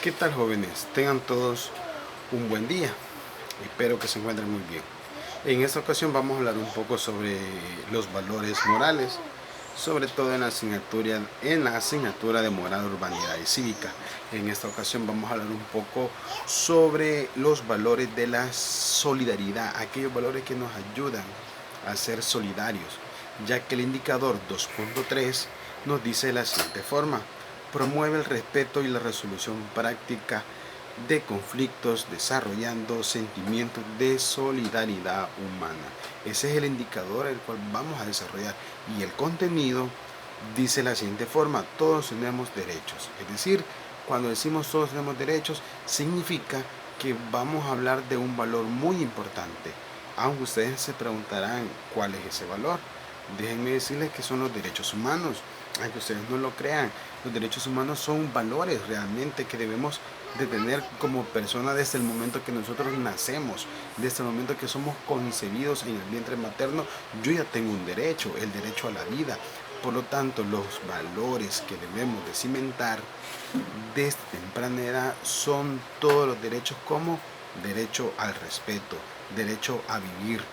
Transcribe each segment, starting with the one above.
¿Qué tal, jóvenes? Tengan todos un buen día. Espero que se encuentren muy bien. En esta ocasión vamos a hablar un poco sobre los valores morales, sobre todo en la asignatura de moral, urbanidad y cívica. En esta ocasión vamos a hablar un poco sobre los valores de la solidaridad, aquellos valores que nos ayudan a ser solidarios, ya que el indicador 2.3 nos dice de la siguiente forma: promueve el respeto y la resolución práctica de conflictos, desarrollando sentimientos de solidaridad humana. Ese es el indicador el cual vamos a desarrollar. Y el contenido dice la siguiente forma: todos tenemos derechos. Es decir, cuando decimos todos tenemos derechos, significa que vamos a hablar de un valor muy importante. Aunque ustedes se preguntarán cuál es ese valor, déjenme decirles que son los derechos humanos. Aunque ustedes no lo crean, los derechos humanos son valores realmente que debemos de tener como personas desde el momento que nosotros nacemos, desde el momento que somos concebidos en el vientre materno. Yo ya tengo un derecho, el derecho a la vida. Por lo tanto, los valores que debemos de cimentar desde temprana edad son todos los derechos, como derecho al respeto, derecho a vivir,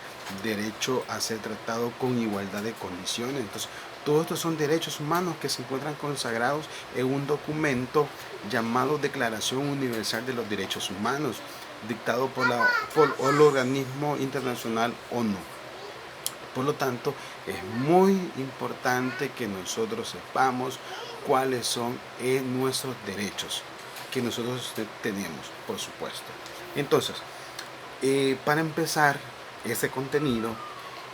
derecho a ser tratado con igualdad de condiciones. Entonces, todos estos son derechos humanos que se encuentran consagrados en un documento llamado Declaración Universal de los Derechos Humanos, dictado por el organismo internacional ONU. Por lo tanto, es muy importante que nosotros sepamos cuáles son nuestros derechos que nosotros tenemos, por supuesto. Entonces, para empezar este contenido,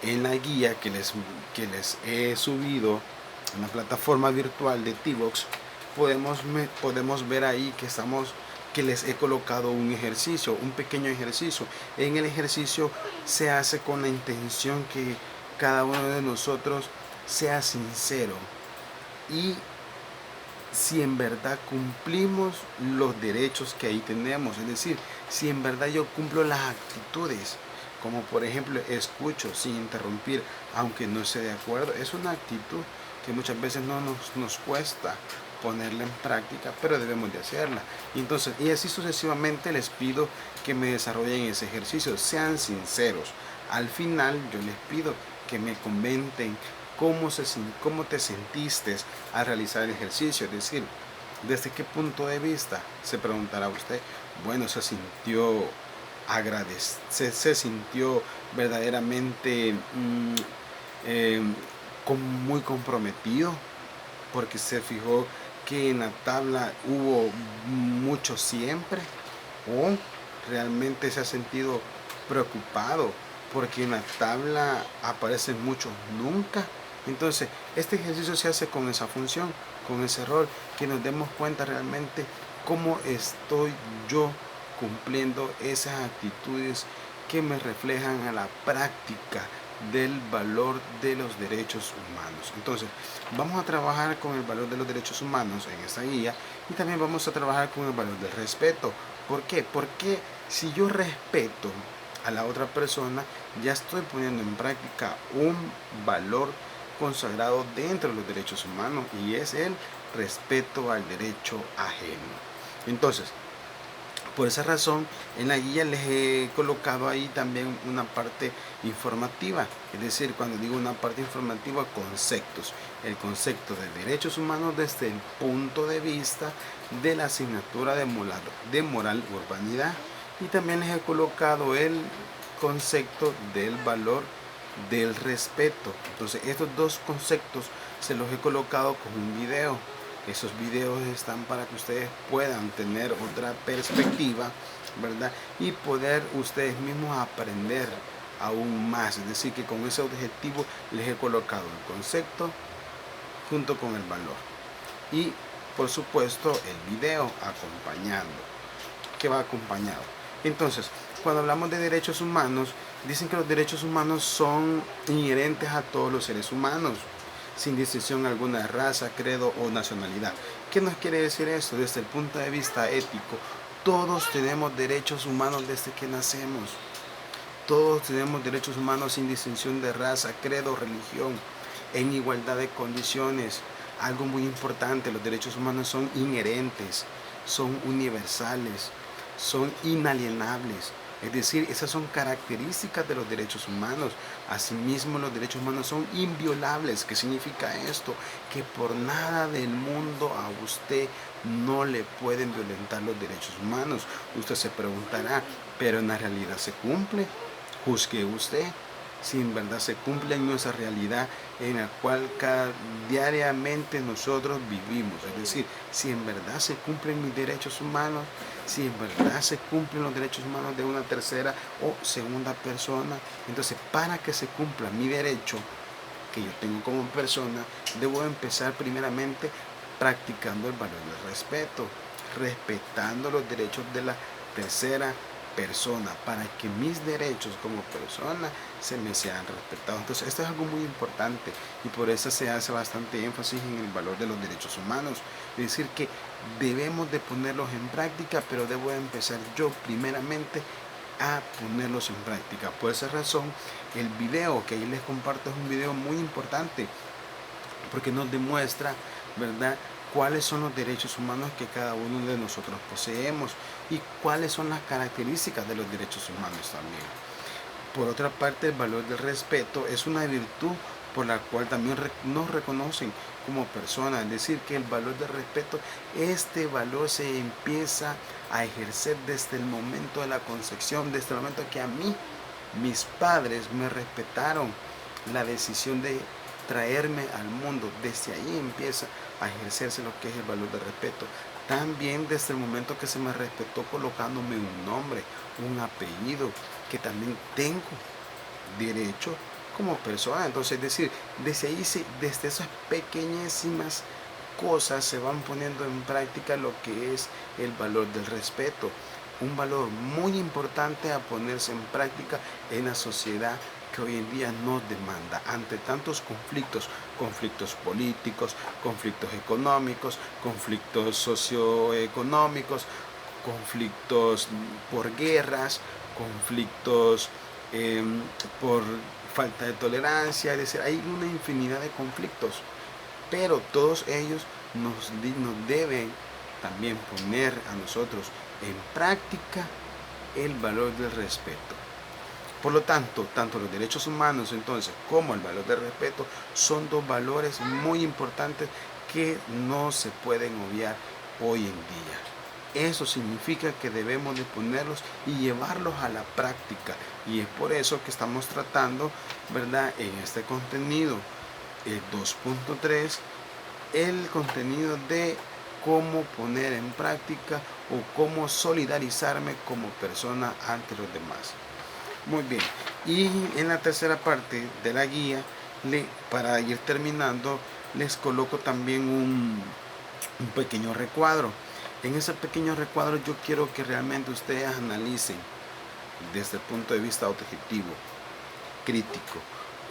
en la guía que les he subido en la plataforma virtual de T-Box, podemos ver ahí que les he colocado un ejercicio, un pequeño ejercicio. En el ejercicio se hace con la intención que cada uno de nosotros sea sincero y si en verdad cumplimos los derechos que ahí tenemos, es decir, si en verdad yo cumplo las actitudes, como por ejemplo escucho sin interrumpir aunque no esté de acuerdo. Es una actitud que muchas veces no nos cuesta ponerla en práctica, pero debemos de hacerla. Y así sucesivamente les pido que me desarrollen ese ejercicio, sean sinceros. Al final yo les pido que me comenten cómo te sentiste al realizar el ejercicio. Es decir, desde qué punto de vista, se preguntará usted. Bueno, se sintió verdaderamente muy comprometido, porque se fijó que en la tabla hubo mucho siempre, o realmente se ha sentido preocupado porque en la tabla aparecen muchos nunca. Entonces, este ejercicio se hace con esa función, con ese rol, que nos demos cuenta realmente cómo estoy yo cumpliendo esas actitudes que me reflejan a la práctica del valor de los derechos humanos. Entonces, vamos a trabajar con el valor de los derechos humanos en esta guía, y también vamos a trabajar con el valor del respeto. ¿Por qué? Porque si yo respeto a la otra persona, ya estoy poniendo en práctica un valor consagrado dentro de los derechos humanos, y es el respeto al derecho ajeno. Entonces, por esa razón, en la guía les he colocado ahí también una parte informativa. Es decir, cuando digo una parte informativa, conceptos. El concepto de derechos humanos desde el punto de vista de la asignatura de moral urbanidad. Y también les he colocado el concepto del valor del respeto. Entonces, estos dos conceptos se los he colocado con un video. Esos videos están para que ustedes puedan tener otra perspectiva, ¿verdad? Y poder ustedes mismos aprender aún más. Es decir, que con ese objetivo les he colocado el concepto junto con el valor. Y por supuesto el video acompañando, que va acompañado. Entonces, cuando hablamos de derechos humanos, dicen que los derechos humanos son inherentes a todos los seres humanos, sin distinción alguna de raza, credo o nacionalidad. ¿Qué nos quiere decir esto? Desde el punto de vista ético, todos tenemos derechos humanos desde que nacemos. Todos tenemos derechos humanos sin distinción de raza, credo, religión, en igualdad de condiciones. Algo muy importante, los derechos humanos son inherentes. son universales, son inalienables. Es decir, esas son características de los derechos humanos. Asimismo, los derechos humanos son inviolables. ¿Qué significa esto? Que por nada del mundo a usted no le pueden violentar los derechos humanos. Usted se preguntará, ¿pero en la realidad se cumple? Juzgue usted si en verdad se cumple en nuestra realidad en la cual diariamente nosotros vivimos. Es decir, si en verdad se cumplen mis derechos humanos, si en verdad se cumplen los derechos humanos de una tercera o segunda persona. Entonces, para que se cumpla mi derecho que yo tengo como persona, debo empezar primeramente practicando el valor del respeto, respetando los derechos de la tercera persona, para que mis derechos como persona se me sean respetados. Entonces esto es algo muy importante y por eso se hace bastante énfasis en el valor de los derechos humanos. Es decir, que debemos de ponerlos en práctica, pero debo empezar yo primeramente a ponerlos en práctica. Por esa razón, el video que ahí les comparto es un video muy importante porque nos demuestra, ¿verdad?, cuáles son los derechos humanos que cada uno de nosotros poseemos y cuáles son las características de los derechos humanos también. Por otra parte, el valor del respeto es una virtud por la cual también nos reconocen como personas. Es decir, que el valor del respeto, este valor se empieza a ejercer desde el momento de la concepción, desde el momento que a mí, mis padres me respetaron la decisión de traerme al mundo. Desde ahí empieza a ejercerse lo que es el valor del respeto. También desde el momento que se me respetó colocándome un nombre, un apellido, que también tengo derecho como persona. Entonces, es decir, desde ahí, desde esas pequeñísimas cosas se van poniendo en práctica lo que es el valor del respeto. Un valor muy importante a ponerse en práctica en la sociedad que hoy en día nos demanda ante tantos conflictos políticos, conflictos económicos, conflictos socioeconómicos, conflictos por guerras, conflictos por falta de tolerancia. Es decir, hay una infinidad de conflictos, pero todos ellos nos deben también poner a nosotros en práctica el valor del respeto. Por lo tanto, tanto los derechos humanos entonces como el valor del respeto son dos valores muy importantes que no se pueden obviar hoy en día. Eso significa que debemos de ponerlos y llevarlos a la práctica. Y es por eso que estamos tratando, ¿verdad?, en este contenido 2.3, el contenido de cómo poner en práctica o cómo solidarizarme como persona ante los demás. Muy bien, y en la tercera parte de la guía, para ir terminando, les coloco también un pequeño recuadro. En ese pequeño recuadro yo quiero que realmente ustedes analicen desde el punto de vista objetivo, crítico,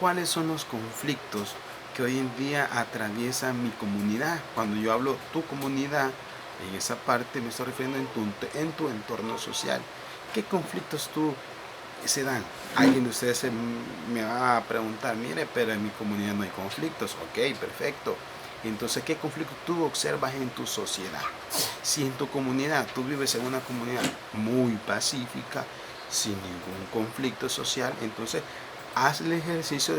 cuáles son los conflictos que hoy en día atraviesa mi comunidad. Cuando yo hablo tu comunidad, en esa parte me estoy refiriendo en tu entorno social. ¿Qué conflictos se dan? Alguien de ustedes me va a preguntar, mire, pero en mi comunidad no hay conflictos. Ok, perfecto. Entonces, ¿qué conflicto tú observas en tu sociedad? Si en tu comunidad, tú vives en una comunidad muy pacífica, sin ningún conflicto social, entonces haz el ejercicio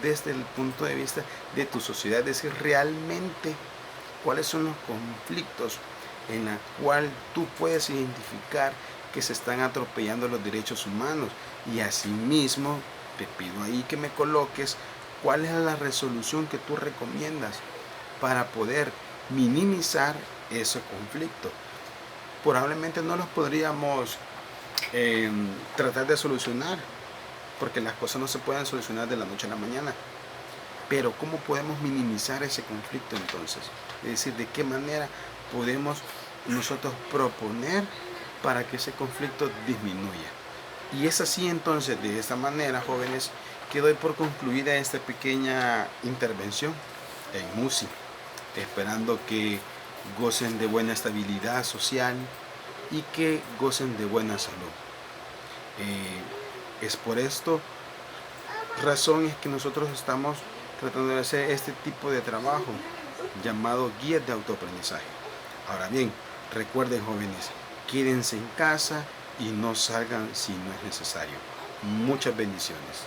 desde el punto de vista de tu sociedad, es decir, realmente cuáles son los conflictos en la cual tú puedes identificar que se están atropellando los derechos humanos. Y asimismo, te pido ahí que me coloques cuál es la resolución que tú recomiendas para poder minimizar ese conflicto. Probablemente no los podríamos tratar de solucionar, porque las cosas no se pueden solucionar de la noche a la mañana. Pero ¿cómo podemos minimizar ese conflicto entonces? Es decir, ¿de qué manera podemos nosotros proponer para que ese conflicto disminuya? Y es así entonces, de esta manera, jóvenes, que doy por concluida esta pequeña intervención en MUSI, esperando que gocen de buena estabilidad social y que gocen de buena salud. Es por esto razón es que nosotros estamos tratando de hacer este tipo de trabajo llamado guías de autoaprendizaje. Ahora bien, Recuerden, jóvenes, quédense en casa y no salgan si no es necesario. Muchas bendiciones.